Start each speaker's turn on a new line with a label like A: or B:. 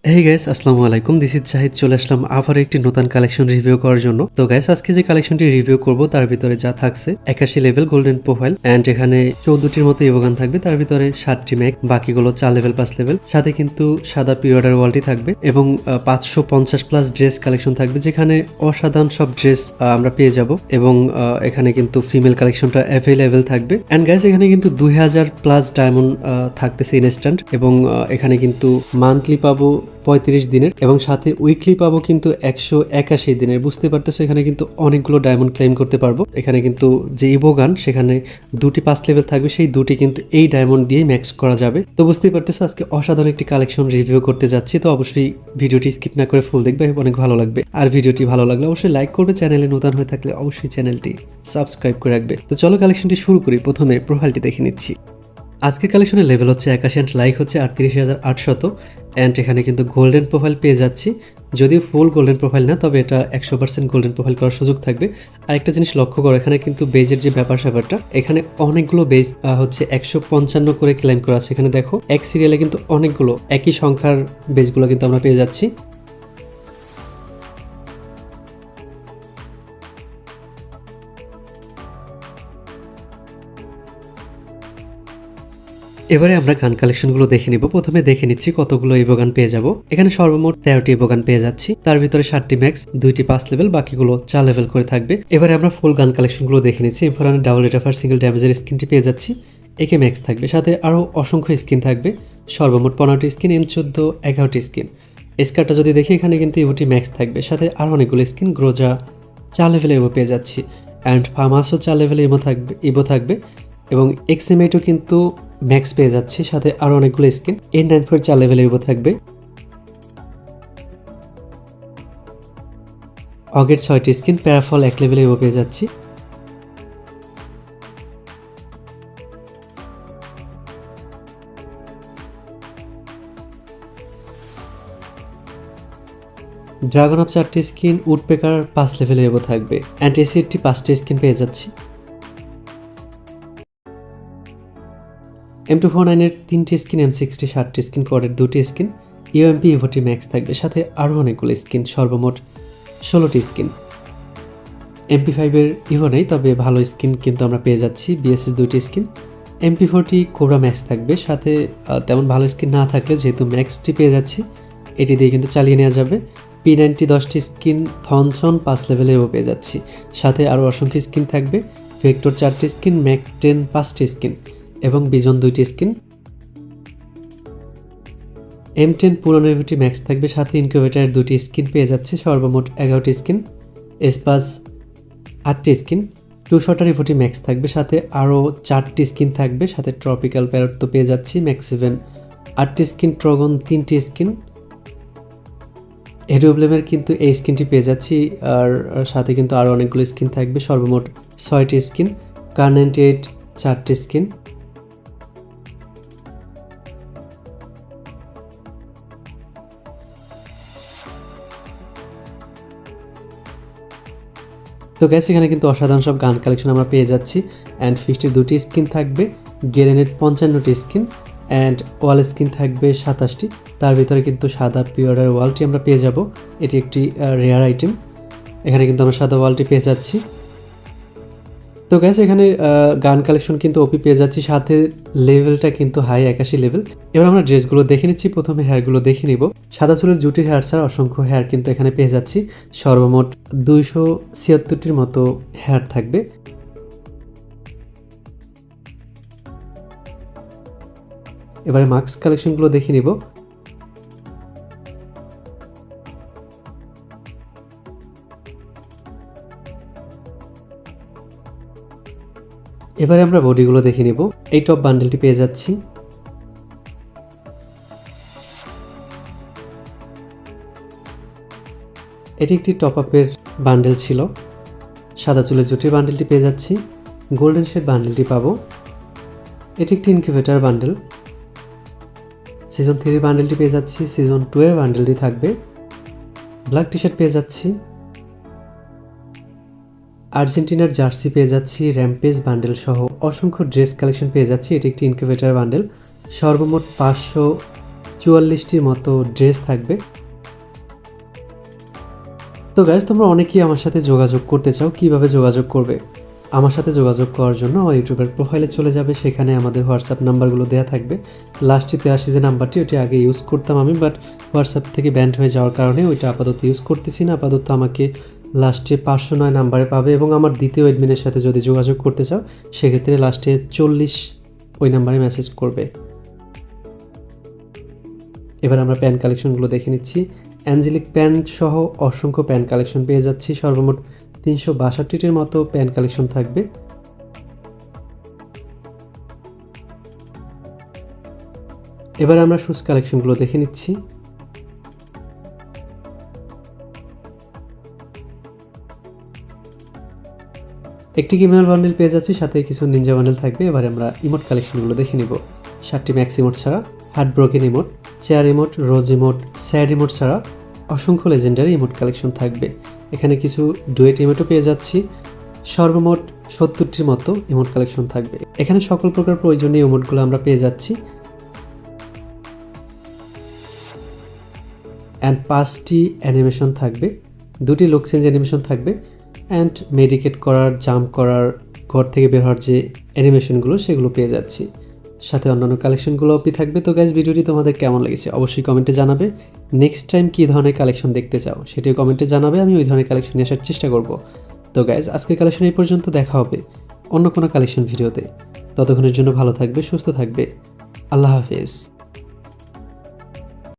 A: Hey guys, আসসালামু আলাইকুম। This is Zahid. চলে আসলাম আবার একটি নতুন কালেকশন রিভিউ করার জন্য। তো গাইস, আজকে যে কালেকশনটি রিভিউ করব তার ভিতরে যা থাকছে 81 লেভেল গোল্ডেন প্রোফাইল এন্ড এখানে 14টির মতো ইভোগান থাকবে। তার ভিতরে 7টি ম্যাক, বাকিগুলো 4 লেভেল 5 লেভেল। সাথে কিন্তু সাদা পিরিয়ডার ওয়ালটি থাকবে এবং 550 প্লাস ড্রেস কালেকশন থাকবে, যেখানে অসাধারণ সব ড্রেস আমরা পেয়ে যাব এবং এখানে কিন্তু ফিমেল কালেকশনটা অ্যাভেলেবেল থাকবে। এন্ড গাইস, এখানে কিন্তু 2000 প্লাস ডায়মন্ড থাকতেছে ইনস্ট্যান্ট এবং এখানে কিন্তু মান্থলি পাবো 35 দিনের এবং সাথে উইকলি পাবো কিন্তু 181 দিনের। বুঝতে পারতেছো, এখানে কিন্তু অনেকগুলো ডায়মন্ড ক্লেম করতে পারবো। এখানে কিন্তু যে ইভোগান সেখানে 2টি 5 লেভেল থাকবে, সেই 2টি কিন্তু এই ডায়মন্ড দিয়ে ম্যাক্স করা যাবে। তো বুঝতেই পারতেছো আজকে অসাধারণ একটি কালেকশন রিভিউ করতে যাচ্ছি। তো অবশ্যই ভিডিওটি স্কিপ না করে ফুল দেখবে, অনেক ভালো লাগবে। আর ভিডিওটি ভালো লাগলে অবশ্যই লাইক করবে, চ্যানেলে নতুন হয়ে থাকলে অবশ্যই চ্যানেলটি সাবস্ক্রাইব করে রাখবে। তো চলো কালেকশনটি শুরু করি। প্রথমে প্রোফাইলটি দেখে নিচ্ছি। আজকের কালেকশনের লেভেল হচ্ছে 81 অ্যান্ড লাইক হচ্ছে 38,800 অ্যান্ড এখানে কিন্তু গোল্ডেন প্রোফাইল পেয়ে যাচ্ছি। যদিও ফুল গোল্ডেন প্রোফাইল না, তবে এটা 100% গোল্ডেন প্রোফাইল করার সুযোগ থাকবে। আর একটা জিনিস লক্ষ্য করো, এখানে কিন্তু বেজের যে ব্যাপারটা, এখানে অনেকগুলো বেজ হচ্ছে 155 করে ক্লেম করা আছে। এখানে দেখো এক সিরিয়ালে কিন্তু অনেকগুলো একই সংখ্যার বেজগুলো কিন্তু আমরা পেয়ে যাচ্ছি। এবারে আমরা গান কালেকশনগুলো দেখে নিব। প্রথমে দেখে নিচ্ছি কতগুলো ইভোগান পেয়ে যাব। এখানে সর্বমোট 13টি ইভোগান পেয়ে যাচ্ছি। তার ভিতরে 7টি ম্যাক্স, 2টি 5 লেভেল, বাকিগুলো 4 লেভেল করে থাকবে। এবারে আমরা ফুল গান কালেকশনগুলো দেখে নিচ্ছি। এরপরে ডাবল রেটাফার সিঙ্গেল ড্যামেজের স্কিনটি পেয়ে যাচ্ছি, একে ম্যাক্স থাকবে। সাথে আরও অসংখ্য স্কিন থাকবে, সর্বমোট 15টি স্কিন, M14 11টি স্কিন। স্কারটা যদি দেখি, এখানে কিন্তু ইভোটি ম্যাক্স থাকবে, সাথে আরও অনেকগুলো স্কিন। গ্রোজা 4 লেভেলের ইভো পেয়ে যাচ্ছি অ্যান্ড ফার্মাসও 4 লেভেলের ইভো থাকবে এবং এক্সএমএইটও কিন্তু ম্যাক্স পেয়ে যাচ্ছি, সাথে আরও অনেকগুলো স্কিন। N94 4 লেভেলের ইভো থাকবে। অগেট 6টি স্কিন, প্যারাফল 1 লেভেলের ইভো পেয়ে যাচ্ছি। ড্রাগন অফ 4টি স্কিন, উডপেকার 5 লেভেলের ইভো থাকবে অ্যান্ড এসিডটি 5টি স্কিন পেয়ে যাচ্ছি। M249 এর 3টি স্কিন, M60 7টি স্কিন, কোয়াডের 2টি স্কিন, ইউএমপি ইভোটি ম্যাক্স থাকবে, সাথে আরও অনেকগুলো স্কিন, সর্বমোট 16টি স্কিন। MP5 এর ইভো নেই, তবে ভালো স্কিন কিন্তু আমরা পেয়ে যাচ্ছি। BSS 2টি স্কিন, MP40 কোবরা ম্যাক্স থাকবে, সাথে তেমন ভালো স্কিন না থাকলে যেহেতু ম্যাক্সটি পেয়ে যাচ্ছি, এটি দিয়ে কিন্তু চালিয়ে নেওয়া যাবে। P90 10টি স্কিন, থনসন 5 লেভেলের ইভো পেয়ে যাচ্ছি, সাথে আরও অসংখ্য স্কিন থাকবে। ভেক্টর 4টি স্কিন, ম্যাক 10 5টি স্কিন এবং বিজন 2টি স্কিন। M10 পুরনো ইভোটি ম্যাক্স থাকবে, সাথে ইনকিউবেটারের 2টি স্কিন পেয়ে যাচ্ছে, সর্বমোট 11টি স্কিন। এসপাস 8টি স্কিন, 2 শটার ইভোটি ম্যাক্স থাকবে, সাথে আরও 4টি স্কিন থাকবে, সাথে ট্রপিক্যাল প্যারট তো পেয়ে যাচ্ছি। ম্যাক্স 7 8টি স্কিন, ট্রগন 3টি স্কিন। এডুব্লেমের কিন্তু এই স্কিনটি পেয়ে যাচ্ছি, আর সাথে কিন্তু আরও অনেকগুলো স্কিন থাকবে, সর্বমোট 6টি স্কিন। কার 98 4টি স্কিন। তো গ্যাস, এখানে কিন্তু অসাধারণ সব গান কালেকশন আমরা পেয়ে যাচ্ছি অ্যান্ড ফিস্টের 2টি স্কিন থাকবে, গ্রেনেড 55টি স্কিন অ্যান্ড ওয়াল স্কিন থাকবে 27টি। তার ভিতরে কিন্তু সাদা পিওরার ওয়ালটি আমরা পেয়ে যাব, এটি একটি রেয়ার আইটেম। এখানে কিন্তু আমরা সাদা ওয়ালটি পেয়ে যাচ্ছি। তো গ্যাস, এখানে গান কালেকশন কিন্তু ওপি পেয়ে যাচ্ছি, সাথে লেভেলটা কিন্তু হাই 81 লেভেল। এবার আমরা ড্রেসগুলো দেখে নিচ্ছি। প্রথমে হেয়ারগুলো দেখে নিব। সাদা চুলের জুটির হেয়ার ছাড়া অসংখ্য হেয়ার কিন্তু এখানে পেয়ে যাচ্ছি, সর্বমোট 276টির মতো হেয়ার থাকবে। এবারে মাস্ক কালেকশনগুলো দেখে নিব। এবারে আমরা বডিগুলো দেখে নিব। এই টপ বান্ডেলটি পেয়ে যাচ্ছি। এটি একটি টপ আপের বান্ডেল ছিল। সাদা চুলের জুটির বান্ডেলটি পেয়ে যাচ্ছি। গোল্ডেন শেড বান্ডেলটি পাবো। এটি একটি ইনকিউবেটর বান্ডেল। সিজন 3 বান্ডেলটি পেয়ে যাচ্ছি। সিজন 2 এর বান্ডেলটি থাকবে। ব্ল্যাক টি শার্ট পেয়ে যাচ্ছি। আর্জেন্টিনার জার্সি পেয়ে যাচ্ছি, র্যাম্পেজ বান্ডেল সহ অসংখ্য ড্রেস কালেকশন পেয়ে যাচ্ছি। এটি একটি ইনকিউবেটর বান্ডেল, সর্বমোট 44টির মতো ড্রেস থাকবে। তো গাইস, তোমরা অনেকেই আমার সাথে যোগাযোগ করতে চাও। কিভাবে যোগাযোগ করবে? আমার সাথে যোগাযোগ করার জন্য আমার ইউটিউবের প্রোফাইলে চলে যাবে, সেখানে আমাদের হোয়াটসঅ্যাপ নাম্বারগুলো দেওয়া থাকবে। লাস্টে 83 যে নাম্বারটি, ওটি আগে ইউজ করতাম আমি, বাট হোয়াটসঅ্যাপ থেকে ব্যান্ড হয়ে যাওয়ার কারণে ওইটা আপাতত ইউজ করতেছি না। আপাতত আমাকে লাস্টে 509 নাম্বারে পাবে, এবং আমার দ্বিতীয় অ্যাডমিনের সাথে যদি যোগাযোগ করতে চাও সেক্ষেত্রে লাস্টে 40 ওই নাম্বারে মেসেজ করবে। এবার আমরা প্যান কালেকশনগুলো দেখে নিচ্ছি। অ্যাঞ্জেলিক প্যান্ট সহ অসংখ্য প্যান কালেকশন পেয়ে যাচ্ছি। সর্বমোট 362টির মতো প্যান কালেকশন থাকবে। এবার আমরা শুজ কালেকশনগুলো দেখে নিচ্ছি। একটি ক্রিমিনাল বান্ডেল পেয়ে যাচ্ছি, সাথে কিছু নিনজা বান্ডেল থাকবে। এবার আমরা ইমোট কালেকশনগুলো দেখে নিব। 7টি ম্যাক্স ইমোট ছাড়া, heart broken emote, chair emote, রোজ ইমোট, স্যাড ইমোট ছাড়া অসংখ্য লেজেন্ডারি ইমোট কালেকশন থাকবে। এখানে কিছু ডুয়েট ইমোটও পেয়ে যাচ্ছি। সর্বমোট 70টির মতো ইমোট কালেকশন থাকবে। এখানে সকল প্রকার প্রয়োজনীয় ইমোটগুলো আমরা পেয়ে যাচ্ছি। অ্যান্ড 5টি অ্যানিমেশন থাকবে, 2টি লুক চেঞ্জ অ্যানিমেশন থাকবে, অ্যান্ড মেডিকেট করার, জাম্প করার, ঘর থেকে বের হওয়ার যে অ্যানিমেশনগুলো সেগুলো পেয়ে যাচ্ছি। সাথে অন্যান্য কালেকশনগুলো থাকবে। তো গাইজ, ভিডিওটি তোমাদের কেমন লেগেছে অবশ্যই কমেন্টে জানাবে। নেক্সট টাইম কী ধরনের কালেকশন দেখতে চাও সেটিও কমেন্টে জানাবে, আমি ওই ধরনের কালেকশন নিয়ে আসার চেষ্টা করব। তো গাইজ, আজকের কালেকশন এই পর্যন্ত। দেখা হবে অন্য কোনো কালেকশন ভিডিওতে। ততক্ষণের জন্য ভালো থাকবে, সুস্থ থাকবে। আল্লাহ হাফেজ।